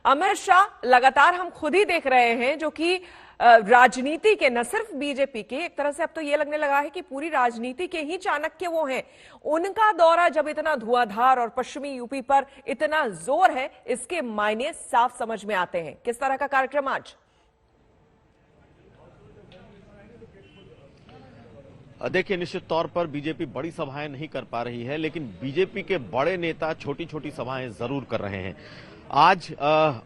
अमित शाह लगातार हम खुद ही देख रहे हैं जो कि राजनीति के, न सिर्फ बीजेपी के, एक तरह से अब तो ये लगने लगा है कि पूरी राजनीति के ही चाणक्य वो हैं। उनका दौरा जब इतना धुआंधार और पश्चिमी यूपी पर इतना जोर है, इसके मायने साफ समझ में आते हैं। किस तरह का कार्यक्रम आज? देखिए, निश्चित तौर पर बीजेपी बड़ी सभाएं नहीं कर पा रही है, लेकिन बीजेपी के बड़े नेता छोटी छोटी सभाएं जरूर कर रहे हैं। आज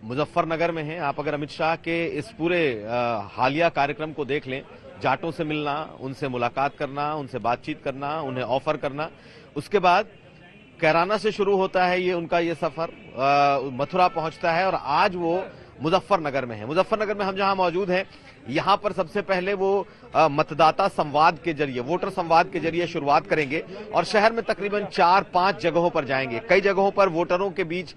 मुजफ्फरनगर में हैं। आप अगर अमित शाह के इस पूरे हालिया कार्यक्रम को देख लें, जाटों से मिलना, उनसे मुलाकात करना, उनसे बातचीत करना, उन्हें ऑफर करना, उसके बाद कैराना से शुरू होता है ये उनका ये सफर, मथुरा पहुंचता है और आज वो मुजफ्फरनगर में है। मुजफ्फरनगर में हम जहां मौजूद हैं, यहां पर सबसे पहले वो मतदाता संवाद के जरिए, वोटर संवाद के जरिए शुरुआत करेंगे और शहर में तकरीबन 4-5 जगहों पर जाएंगे। कई जगहों पर वोटरों के बीच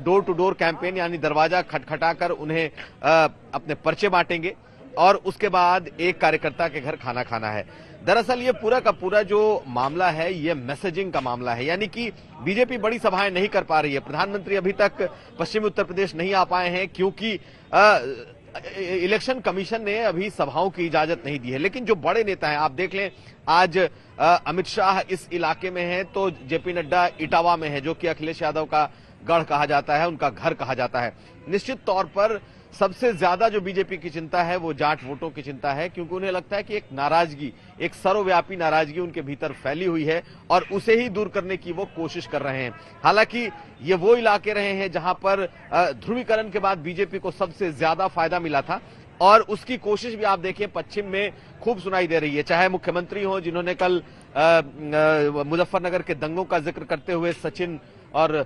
डोर टू डोर कैंपेन, यानी दरवाजा खटखटाकर उन्हें अपने पर्चे बांटेंगे और उसके बाद एक कार्यकर्ता के घर खाना खाना है। दरअसल ये पूरा का पूरा जो मामला है, ये मैसेजिंग का मामला है, यानी कि बीजेपी बड़ी सभाएं नहीं कर पा रही है। प्रधानमंत्री अभी तक पश्चिमी उत्तर प्रदेश नहीं आ पाए हैं क्योंकि इलेक्शन कमीशन ने अभी सभाओं की इजाजत नहीं दी है। लेकिन जो बड़े नेता हैं, आप देख लें, आज अमित शाह इस इलाके में है तो जेपी नड्डा इटावा में है, जो कि अखिलेश यादव का गढ़ कहा जाता है, उनका घर कहा जाता है। निश्चित तौर पर सबसे ज्यादा जो बीजेपी की चिंता है वो जाट वोटों की चिंता है, क्योंकि उन्हें लगता है कि एक नाराजगी, एक सर्वव्यापी नाराजगी उनके भीतर फैली हुई है और उसे ही दूर करने की वो कोशिश कर रहे हैं। हालांकि ये वो इलाके रहे हैं जहां पर ध्रुवीकरण के बाद बीजेपी को सबसे ज्यादा फायदा मिला था और उसकी कोशिश भी आप देखिए पश्चिम में खूब सुनाई दे रही है। चाहे मुख्यमंत्री हो, जिन्होंने कल मुजफ्फरनगर के दंगों का जिक्र करते हुए सचिन और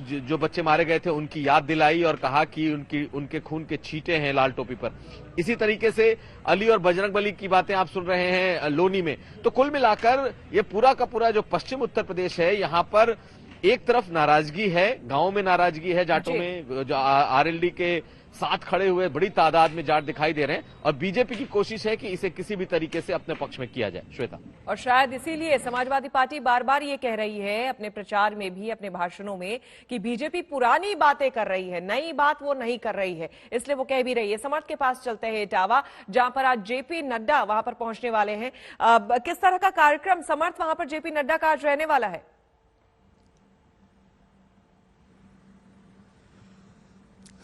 जो बच्चे मारे गए थे उनकी याद दिलाई और कहा कि उनके खून के छींटे हैं लाल टोपी पर। इसी तरीके से अली और बजरंगबली की बातें आप सुन रहे हैं लोनी में। तो कुल मिलाकर ये पूरा का पूरा जो पश्चिम उत्तर प्रदेश है, यहाँ पर एक तरफ नाराजगी है, गांव में नाराजगी है जाटों में, जो आरएलडी के साथ खड़े हुए बड़ी तादाद में जाट दिखाई दे रहे हैं और बीजेपी की कोशिश है कि इसे किसी भी तरीके से अपने पक्ष में किया जाए। श्वेता, और शायद इसीलिए समाजवादी पार्टी बार बार ये कह रही है अपने प्रचार में भी, अपने भाषणों में, कि बीजेपी पुरानी बातें कर रही है, नई बात वो नहीं कर रही है, इसलिए वो कह भी रही है। समर्थ के पास चलते हैं इटावा, जहां पर आज जेपी नड्डा वहां पर पहुंचने वाले हैं। किस तरह का कार्यक्रम समर्थ वहां पर जेपी नड्डा का आज रहने वाला है?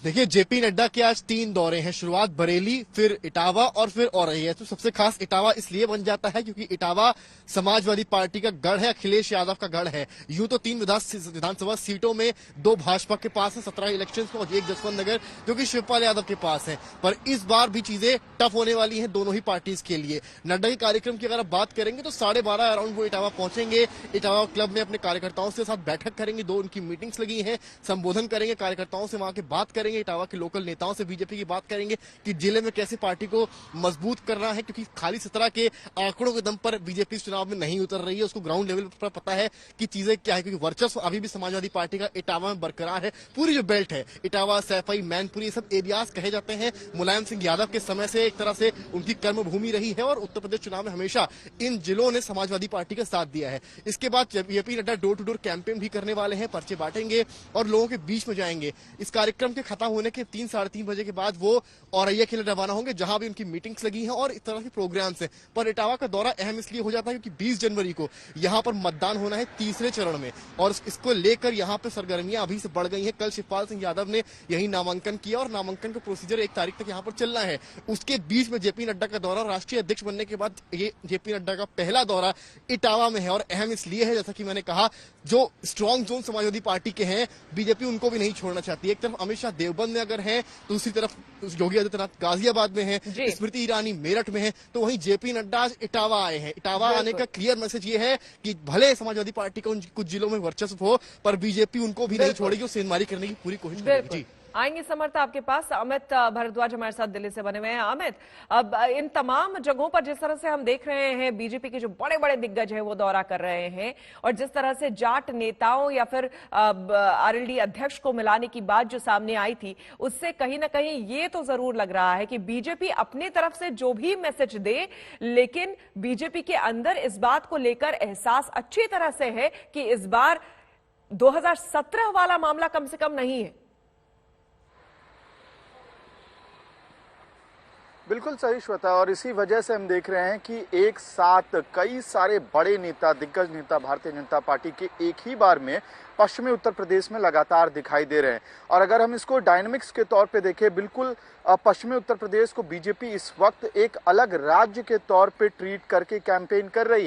देखिए, जेपी नड्डा के आज 3 दौरे हैं। शुरुआत बरेली, फिर इटावा और फिर औरैया। तो सबसे खास इटावा इसलिए बन जाता है क्योंकि इटावा समाजवादी पार्टी का गढ़ है, अखिलेश यादव का गढ़ है। यूं तो 3 विधानसभा सीटों में 2 भाजपा के पास है 17 इलेक्शन और 1 जसवंत नगर जो कि शिवपाल यादव के पास है। पर इस बार भी चीजें टफ होने वाली है दोनों ही पार्टीज के लिए। नड्डा के कार्यक्रम की अगर आप बात करेंगे तो 12:30 अराउंड वो इटावा पहुंचेंगे। इटावा क्लब में अपने कार्यकर्ताओं के साथ बैठक करेंगे, 2 उनकी मीटिंग्स लगी हैं, संबोधन करेंगे, कार्यकर्ताओं से वहां के बात करेंगे, इटावा के लोकल नेताओं से बीजेपी की बात करेंगे कि जिले में कैसे पार्टी को मजबूत करना है, क्योंकि खाली 17 के आंकड़ों के दम पर बीजेपी चुनाव में नहीं उतर रही है। उसको ग्राउंड लेवल पर पता है कि चीजें क्या है, क्योंकि वर्चस्व अभी भी समाजवादी पार्टी का इटावा में बरकरार है। पूरी जो बेल्ट है, इटावा, सैफई, मैनपुरी, ये सब एरियाज कहे जाते हैं मुलायम सिंह यादव के समय से एक तरह से उनकी कर्मभूमि रही है और उत्तर प्रदेश चुनाव में हमेशा इन जिलों ने समाजवादी पार्टी का साथ दिया है। इसके बाद JP Nadda door to door campaign भी करने वाले हैं, पर्चे बांटेंगे और लोगों के बीच में जाएंगे। इस कार्यक्रम के खत्म होने के 3-3:30 बजे के बाद वो औरैया के लिए रवाना होंगे, जहां भी उनकी मीटिंग्स लगी हैं और इस तरह के प्रोग्राम्स हैं। पर इटावा का दौरा अहम इसलिए हो जाता है क्योंकि 20 जनवरी को यहां पर मतदान होना है 3रे चरण में और इसको लेकर यहां पर सरगर्मियां अभी से बढ़ गई हैं। कल शिवपाल सिंह यादव ने यही नामांकन किया और नामांकन का प्रोसीजर 1 तारीख तक यहां पर चलना है। उसके बीच में जेपी नड्डा का दौरा, राष्ट्रीय अध्यक्ष बनने के बाद ये जेपी नड्डा का पहला दौरा इटावा में है और अहम इसलिए है, जैसा कि मैंने कहा, जो स्ट्रॉन्ग जोन समाजवादी पार्टी के हैं, बीजेपी उनको भी नहीं छोड़ना चाहती। एक तरफ अमित शाह देवबंद में अगर है, दूसरी तरफ योगी आदित्यनाथ गाजियाबाद में है, स्मृति ईरानी मेरठ में है, तो वहीं जेपी नड्डा आज इटावा आए हैं। इटावा आने का क्लियर मैसेज ये है कि भले समाजवादी पार्टी का कुछ जिलों में वर्चस्व हो, पर बीजेपी उनको भी नहीं छोड़ेगी और सेंधमारी करने की पूरी कोशिश करेगी। जी, आएंगे समर्थ आपके पास। अमित भारद्वाज हमारे साथ दिल्ली से बने हुए हैं। अमित, अब इन तमाम जगहों पर जिस तरह से हम देख रहे हैं बीजेपी के जो बड़े बड़े दिग्गज हैं वो दौरा कर रहे हैं और जिस तरह से जाट नेताओं या फिर आरएलडी अध्यक्ष को मिलाने की बात जो सामने आई थी, उससे कहीं ना कहीं ये तो जरूर लग रहा है कि बीजेपी अपनी तरफ से जो भी मैसेज दे, लेकिन बीजेपी के अंदर इस बात को लेकर एहसास अच्छी तरह से है कि इस बार 2017 वाला मामला कम से कम नहीं है। बिल्कुल सही श्वेता, और इसी वजह से हम देख रहे हैं कि एक साथ कई सारे बड़े नेता, दिग्गज नेता भारतीय जनता पार्टी के एक ही बार में पश्चिमी उत्तर प्रदेश में लगातार दिखाई दे रहे हैं। और अगर हम इसको डायनामिक्स के तौर पे देखें, बिल्कुल पश्चिमी उत्तर प्रदेश को बीजेपी इस वक्त एक अलग राज्य के तौर पे ट्रीट करके कैंपेन कर रही है।